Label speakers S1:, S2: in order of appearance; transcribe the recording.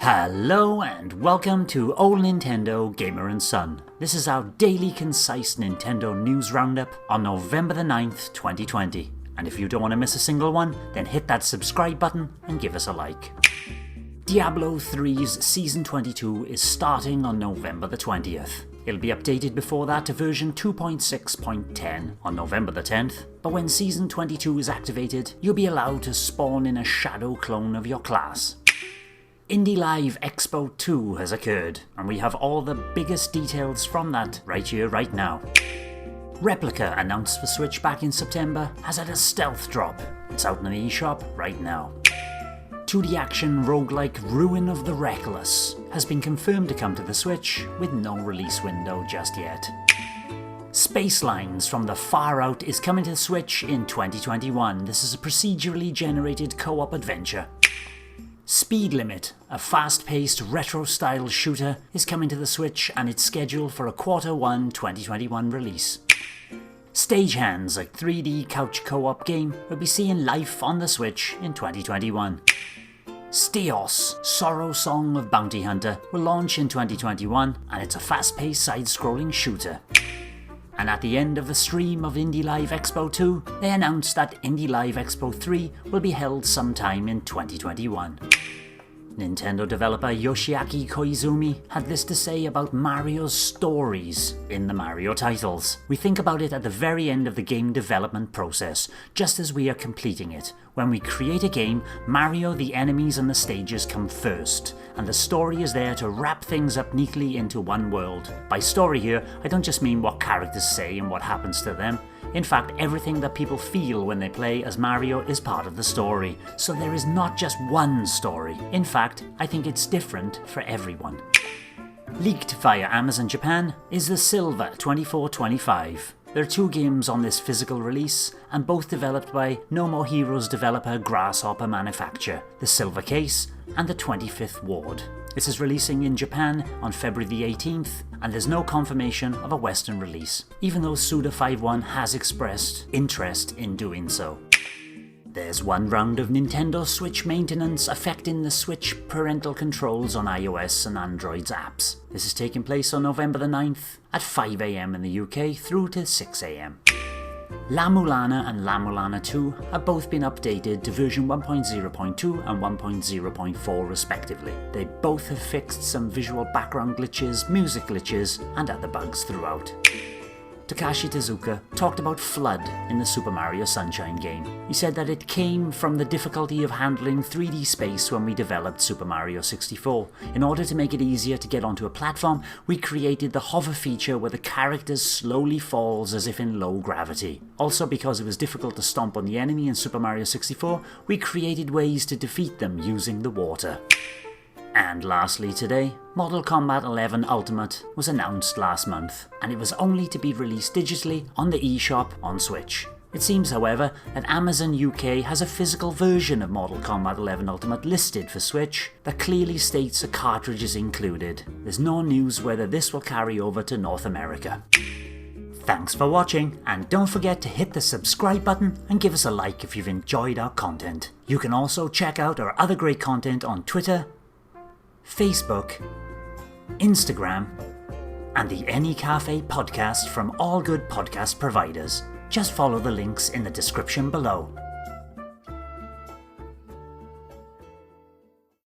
S1: Hello and welcome to Old Nintendo Gamer and Son. This is our daily concise Nintendo news roundup on November the 9th, 2020. And if you don't want to miss a single one, then hit that subscribe button and give us a like. Diablo 3's Season 22 is starting on November the 20th. It'll be updated before that to version 2.6.10 on November the 10th, but when Season 22 is activated, you'll be allowed to spawn in a shadow clone of your class. Indie Live Expo II has occurred, and we have all the biggest details from that right here, right now. Replica, announced for Switch back in September, has had a stealth drop. It's out in the eShop right now. 2D action roguelike Ruin of the Reckless has been confirmed to come to the Switch, with no release window just yet. Spacelines from the Far Out is coming to the Switch in 2021. This is a procedurally generated co-op adventure. Speed Limit, a fast-paced retro-style shooter, is coming to the Switch and it's scheduled for a Q1 2021 release. Stagehands, a 3D couch co-op game, will be seeing life on the Switch in 2021. STEOS, Sorrow Song of Bounty Hunter, will launch in 2021 and it's a fast-paced side-scrolling shooter. And at the end of the stream of Indie Live Expo 2, they announced that Indie Live Expo 3 will be held sometime in 2021. Nintendo developer Yoshiaki Koizumi had this to say about Mario's stories in the Mario titles. We think about it at the very end of the game development process, just as we are completing it. When we create a game, Mario, the enemies and the stages come first, and the story is there to wrap things up neatly into one world. By story here, I don't just mean what characters say and what happens to them. In fact, everything that people feel when they play as Mario is part of the story, so there is not just one story. In fact, I think it's different for everyone. Leaked via Amazon Japan is the Silver 2425. There are two games on this physical release, and both developed by No More Heroes developer Grasshopper Manufacture, the Silver Case and the 25th Ward. This is releasing in Japan on February the 18th, and there's no confirmation of a Western release, even though Suda51 has expressed interest in doing so. There's one round of Nintendo Switch maintenance affecting the Switch parental controls on iOS and Android's apps. This is taking place on November the 9th at 5 AM in the UK through to 6 AM. La-Mulana and La-Mulana 2 have both been updated to version 1.0.2 and 1.0.4 respectively. They both have fixed some visual background glitches, music glitches, and other bugs throughout. Takashi Tezuka talked about FLUDD in the Super Mario Sunshine game. He said that it came from the difficulty of handling 3D space when we developed Super Mario 64. In order to make it easier to get onto a platform, we created the hover feature where the character slowly falls as if in low gravity. Also, because it was difficult to stomp on the enemy in Super Mario 64, we created ways to defeat them using the water. And lastly today, Mortal Kombat 11 Ultimate was announced last month, and it was only to be released digitally on the eShop on Switch. It seems, however, that Amazon UK has a physical version of Mortal Kombat 11 Ultimate listed for Switch that clearly states a cartridge is included. There's no news whether this will carry over to North America. Thanks for watching, and don't forget to hit the subscribe button and give us a like if you've enjoyed our content. You can also check out our other great content on Twitter, Facebook, Instagram, and the Any Café podcast from all good podcast providers. Just follow the links in the description below.